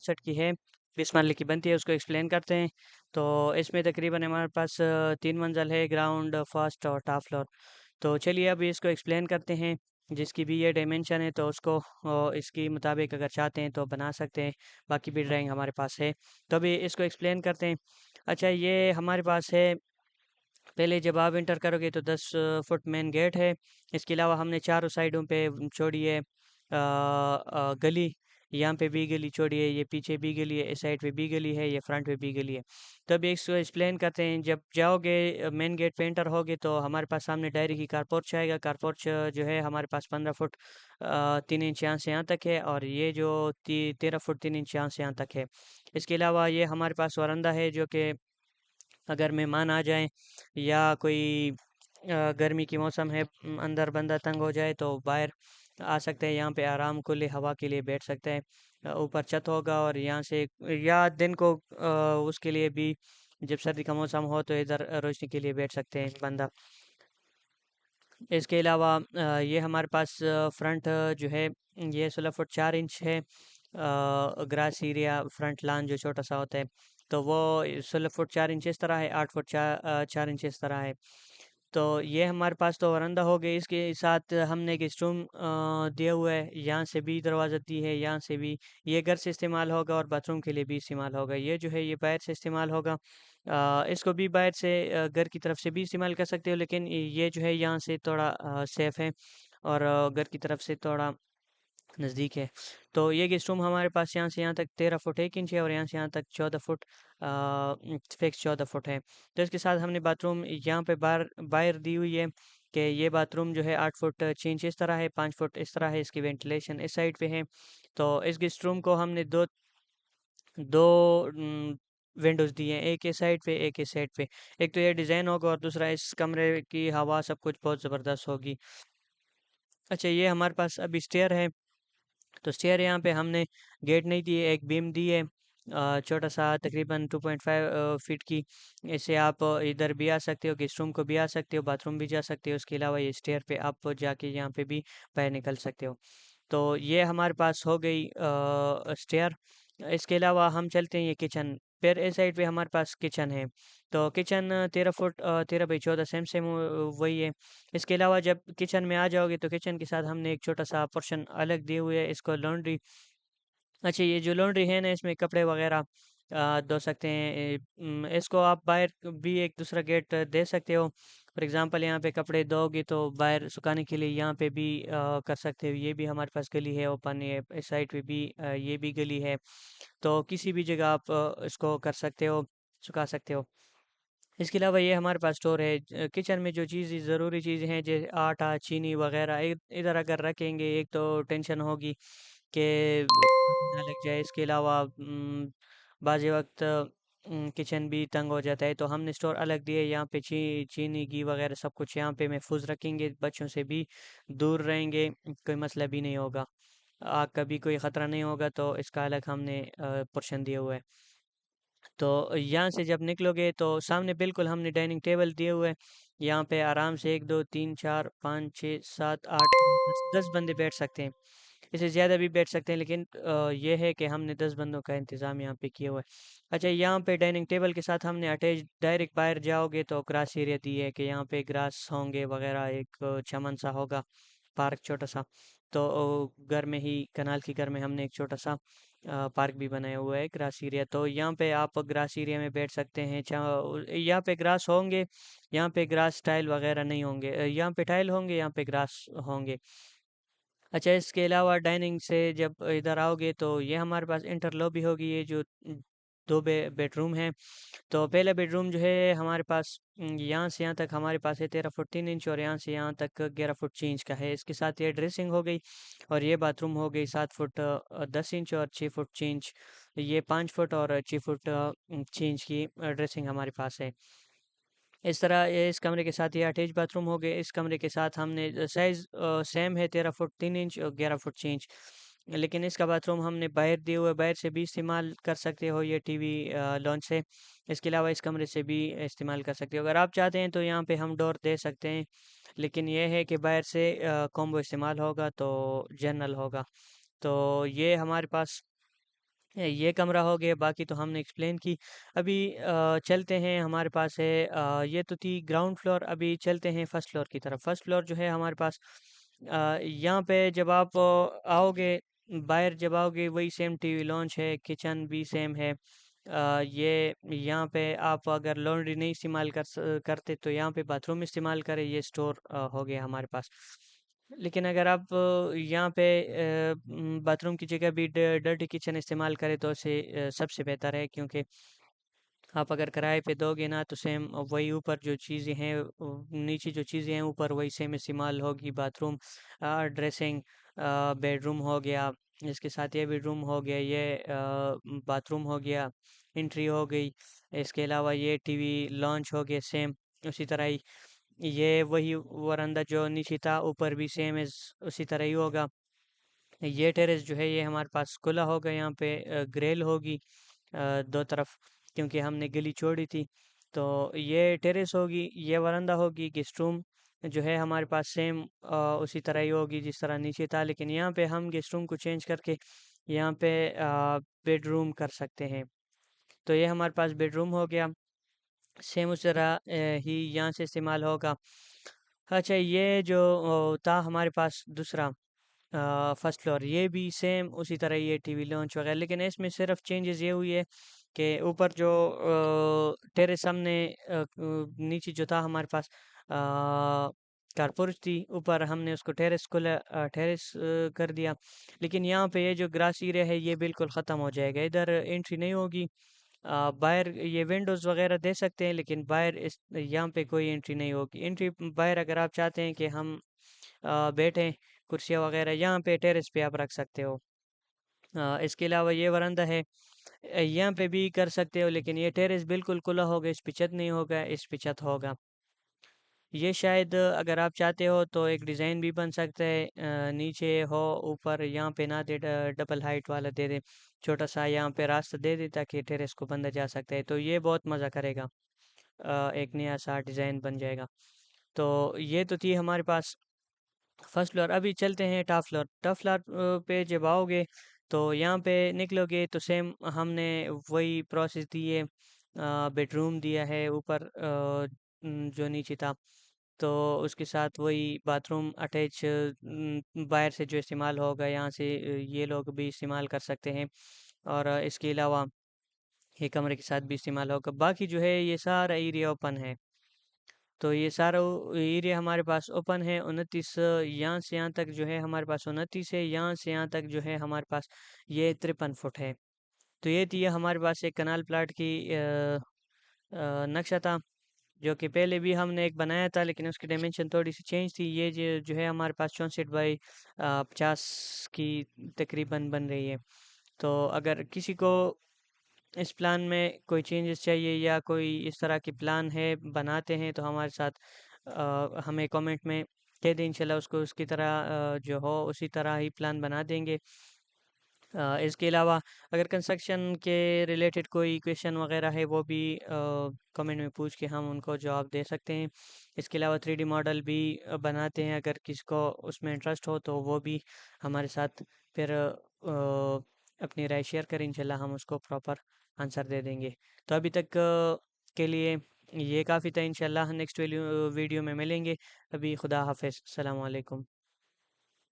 65 की है, 20 मरले की बनती है, उसको एक्सप्लेन करते हैं। तो इसमें तकरीबन हमारे पास 3 मंज़िल है, ग्राउंड, फर्स्ट और टॉप फ्लोर। तो चलिए अभी इसको एक्सप्लेन करते हैं। जिसकी भी ये डायमेंशन है तो उसको इसके मुताबिक अगर चाहते हैं तो बना सकते हैं, बाकी भी ड्राइंग हमारे पास है। तो अभी इसको एक्सप्लेन करते हैं। अच्छा, ये हमारे पास है, पहले जब आप एंटर करोगे तो 10 फुट मेन गेट है। इसके अलावा हमने चारों साइडों पे छोड़ी है गली। यहाँ पे भी गली छोड़ी है, ये पीछे भी गली है, इस साइड पे भी गली है, ये फ्रंट पे भी गली है। तो अभी इसको एक्सप्लेन करते हैं। जब जाओगे मेन गेट पे एंटर होगे तो हमारे पास सामने डायरी की कार पोर्च आएगा। कार पोर्च जो है हमारे पास 15 फुट 3 इंच यहाँ से यहाँ तक है, और ये जो 13 फुट 3 इंच यहाँ से यहाँ तक है। इसके अलावा ये हमारे पास वरांडा है, जो कि अगर मेहमान आ जाएँ या कोई गर्मी की मौसम है, अंदर बंदा तंग हो जाए तो बाहर आ सकते हैं, यहाँ पे आराम खुली हवा के लिए बैठ सकते हैं। ऊपर छत होगा और यहाँ से, या दिन को उसके लिए भी जब सर्दी का मौसम हो तो इधर रोशनी के लिए बैठ सकते हैं बंदा। इसके अलावा ये हमारे पास फ्रंट जो है, ये 16 फुट 4 इंच है। ग्रास एरिया फ्रंट लान जो छोटा सा होता है, तो वो 16 फुट 4 इंच इस तरह है, 8 फुट 4 इंच इस तरह है। तो ये हमारे पास तो वरांडा हो गई, इसके साथ हमने एक स्टूम दिया हुआ है, यहाँ से भी दरवाज़ा दी है, यहाँ से भी। ये घर से इस्तेमाल होगा और बाथरूम के लिए भी इस्तेमाल होगा। ये जो है ये बाहर से इस्तेमाल होगा। इसको भी बाहर से घर की तरफ से भी इस्तेमाल कर सकते हो, लेकिन ये जो है यहाँ से थोड़ा सेफ है, और घर की तरफ से थोड़ा नज़दीक है। तो ये गेस्ट रूम हमारे पास यहाँ से यहाँ तक 13 फुट 1 इंच है, और यहाँ से यहाँ तक 14 फुट फिक्स 14 फुट है। तो इसके साथ हमने बाथरूम यहाँ पे बाहर बाहर दी हुई है, कि ये बाथरूम जो है 8 फुट 6 इंच इस तरह है, 5 फुट इस तरह है, इसकी वेंटिलेशन इस साइड पे है। तो इस गेस्ट रूम को हमने दो दो विंडोज़ दी हैं, एक इस साइड पे, एक इस साइड पे। एक तो ये डिज़ाइन होगा, और दूसरा इस कमरे की हवा सब कुछ बहुत ज़बरदस्त होगी। अच्छा, ये हमारे पास अभी स्टेयर है। तो स्टेयर यहाँ पे हमने गेट नहीं दी है, एक बीम दी है छोटा सा, तकरीबन 2.5 फीट की। इससे आप इधर भी आ सकते हो, गेस्ट रूम को भी आ सकते हो, बाथरूम भी जा सकते हो। उसके अलावा ये स्टेयर पे आप जाके यहाँ पे भी बाहर निकल सकते हो। तो ये हमारे पास हो गई स्टेयर। इसके अलावा हम चलते हैं ये किचन। फिर इस साइड पे हमारे पास किचन है। तो kitchen 13 foot 13 by 14 same same वही है। इसके अलावा जब किचन में आ जाओगे तो किचन के साथ हमने एक छोटा सा पोर्शन अलग दिए हुए है, इसको लॉन्ड्री। अच्छा, ये जो लॉन्ड्री है ना, इसमें कपड़े वगैरह धो सकते हैं। इसको आप बाहर भी एक दूसरा गेट दे सकते हो। फॉर एग्जांपल यहाँ पे कपड़े धोगे तो बाहर सुखाने के लिए यहाँ पे भी कर सकते हो। ये भी हमारे पास गली है ओपन, ये इस साइड पे भी ये भी गली है। तो किसी भी जगह आप इसको कर सकते हो, सुखा सकते हो। इसके अलावा ये हमारे पास स्टोर है। किचन में जो चीज़ ज़रूरी चीज़ें हैं, जैसे आटा, चीनी वगैरह, इधर अगर रखेंगे एक तो टेंशन होगी कि ना लग जाए। इसके अलावा बाज़ी वक़्त किचन भी तंग हो जाता है, तो हमने स्टोर अलग दिए। यहाँ पे चीनी, घी वगैरह सब कुछ यहाँ पे महफूज़ रखेंगे, बच्चों से भी दूर रहेंगे, कोई मसला भी नहीं होगा। आग का भी कोई ख़तरा नहीं होगा, तो इसका अलग हमने पोर्शन दिया हुआ है। तो यहाँ से जब निकलोगे तो सामने बिल्कुल हमने डाइनिंग टेबल दिए हुए हैं। यहाँ पे आराम से 1 2 3 4 5 6 7 8 10 बंदे बैठ सकते हैं। इससे ज़्यादा भी बैठ सकते हैं, लेकिन ये है कि हमने 10 बंदों का इंतज़ाम यहाँ पे किया हुआ है। अच्छा, यहाँ पे डाइनिंग टेबल के साथ हमने अटैच, डायरेक्ट बाहर जाओगे तो ग्रास एरिया दी है, कि यहाँ पे ग्रास होंगे वगैरह, एक चमन सा होगा, पार्क छोटा सा। तो घर में ही, कनाल के घर में हमने एक छोटा सा पार्क भी बनाया हुआ है, ग्रास एरिया। तो यहाँ पे आप ग्रास एरिया में बैठ सकते हैं। यहाँ पे ग्रास होंगे, यहाँ पे ग्रास टाइल वगैरह नहीं होंगे। यहाँ पे टाइल होंगे, यहाँ पे ग्रास होंगे। अच्छा, इसके अलावा डाइनिंग से जब इधर आओगे तो ये हमारे पास इंटर लॉबी होगी, ये जो दो बेडरूम हैं। तो पहला बेडरूम जो है हमारे पास, यहाँ से यहाँ तक हमारे पास है 13 फुट 3 इंच, और यहाँ से यहाँ तक 11 फुट 6 इंच का है। इसके साथ ये ड्रेसिंग हो गई, और ये बाथरूम हो गई 7 फुट 10 इंच और 6 फुट 6 इंच। ये 5 फुट और 6 फुट 6 इंच की ड्रेसिंग हमारे पास है। इस तरह ये इस कमरे के साथ ये अटैच बाथरूम हो गए। इस कमरे के साथ हमने साइज़ सेम है, 13 फुट 3 इंच और 11 फुट 6 इंच। लेकिन इसका बाथरूम हमने बाहर दिए हुए, बाहर से भी इस्तेमाल कर सकते हो ये टीवी लॉन्च से। इसके अलावा इस कमरे से भी इस्तेमाल कर सकते हो। अगर आप चाहते हैं तो यहाँ पे हम डोर दे सकते हैं, लेकिन ये है कि बाहर से कॉम्बो इस्तेमाल होगा तो जनरल होगा। तो ये हमारे पास ये कमरा हो गया, बाकी तो हमने एक्सप्लेन की। अभी चलते हैं, हमारे पास है ये तो थी ग्राउंड फ्लोर, अभी चलते हैं फर्स्ट फ्लोर की तरफ। फर्स्ट फ्लोर जो है हमारे पास यहाँ पे जब आप आओगे, बाहर जब आओगे वही सेम टीवी लॉन्च है, किचन भी सेम है। ये यहाँ पे आप अगर लॉन्ड्री नहीं इस्तेमाल करते तो यहाँ पे बाथरूम इस्तेमाल करें, ये स्टोर हो गया हमारे पास। लेकिन अगर आप यहाँ पे बाथरूम की जगह भी डर्टी किचन इस्तेमाल करें तो उसे सबसे बेहतर है, क्योंकि आप अगर किराए पे दोगे ना तो सेम वही ऊपर जो चीज़ें हैं, नीचे जो चीज़ें हैं ऊपर वही सेम इस्तेमाल होगी। बाथरूम, ड्रेसिंग, बेडरूम हो गया, इसके साथ ये बेडरूम हो गया, ये बाथरूम हो गया, एंट्री हो गई। इसके अलावा ये टीवी लॉन्च हो गया सेम उसी तरह ही। ये वही वरांडा जो नीचे था ऊपर भी सेम इस उसी तरह ही होगा। ये टेरेस जो है ये हमारे पास खुला होगा, यहाँ पे ग्रिल होगी दो तरफ, क्योंकि हमने गली छोड़ी थी। तो ये टेरेस होगी, ये वरांडा होगी। गेस्ट रूम जो है हमारे पास सेम उसी तरह ही होगी जिस तरह नीचे था, लेकिन यहाँ पे हम गेस्ट रूम को चेंज करके यहाँ पे बेडरूम कर सकते हैं। तो ये हमारे पास बेडरूम हो गया, सेम उस तरह ही यहाँ से इस्तेमाल होगा। अच्छा, ये जो था हमारे पास दूसरा फर्स्ट फ्लोर, ये भी सेम उसी तरह ये टीवी लॉन्च वगैरह, लेकिन इसमें सिर्फ चेंजेस ये हुई है कि ऊपर जो टेरेस हमने नीचे जो था हमारे पास कारपोरेट थी, ऊपर हमने उसको टेरेस को टेरेस कर दिया। लेकिन यहाँ पे ये जो ग्रास एरिया है ये बिल्कुल ख़त्म हो जाएगा, इधर एंट्री नहीं होगी। बाहर ये विंडोज़ वगैरह दे सकते हैं, लेकिन बाहर इस यहाँ पे कोई एंट्री नहीं होगी। एंट्री बाहर अगर आप चाहते हैं कि हम बैठें, कुर्सियाँ वगैरह यहाँ पे टेरेस पे आप रख सकते हो। इसके अलावा ये वरांडा है, यहाँ पे भी कर सकते हो, लेकिन ये टेरेस बिल्कुल खुला होगा, इस पे छत नहीं होगा, इस पे छत होगा। ये शायद अगर आप चाहते हो तो एक डिज़ाइन भी बन सकता है, नीचे हो ऊपर यहाँ पे ना दे, डबल हाइट वाला दे दे, छोटा सा यहाँ पे रास्ता दे दे ताकि टेरेस को बंदा जा सकता है, तो ये बहुत मज़ा करेगा। एक नया सा डिज़ाइन बन जाएगा। तो ये तो थी हमारे पास फर्स्ट फ्लोर। अभी चलते हैं टॉप फ्लोर। टॉप फ्लोर पे जब आओगे तो यहाँ पे निकलोगे तो सेम हमने वही प्रोसेस दी है, बेडरूम दिया है ऊपर जो नीचे था, तो उसके साथ वही बाथरूम अटैच बाहर से जो इस्तेमाल होगा यहाँ से ये लोग भी इस्तेमाल कर सकते हैं। और इसके अलावा ये कमरे के साथ भी इस्तेमाल होगा, बाकी जो है ये सारा एरिया ओपन है। तो ये सारा एरिया हमारे पास ओपन है। 29 यहाँ से यहाँ तक जो है हमारे पास 29 है, यहाँ से यहाँ तक जो है हमारे पास ये 53 फुट है। तो ये थी हमारे पास एक कनाल प्लाट की नक्शा था, जो कि पहले भी हमने एक बनाया था, लेकिन उसकी डायमेंशन थोड़ी सी चेंज थी। ये जो है हमारे पास 64 बाई 50 की तकरीबन बन रही है। तो अगर किसी को इस प्लान में कोई चेंजेस चाहिए या कोई इस तरह की प्लान है बनाते हैं तो हमारे साथ हमें कमेंट में कह दें, इंशाल्लाह उसको उसकी तरह जो हो उसी तरह ही प्लान बना देंगे। इसके अलावा अगर कंस्ट्रक्शन के रिलेटेड कोई क्वेश्चन वगैरह है वो भी कमेंट में पूछ के हम उनको जवाब दे सकते हैं। इसके अलावा 3D मॉडल भी बनाते हैं, अगर किसी को उसमें इंटरेस्ट हो तो वो भी हमारे साथ फिर अपनी राय शेयर करें, इंशाल्लाह हम उसको प्रॉपर आंसर दे देंगे। तो अभी तक के लिए ये काफ़ी था, इंशाल्लाह नेक्स्ट वीडियो में मिलेंगे। अभी खुदा हाफिज़, अस्सलाम वालेकुम।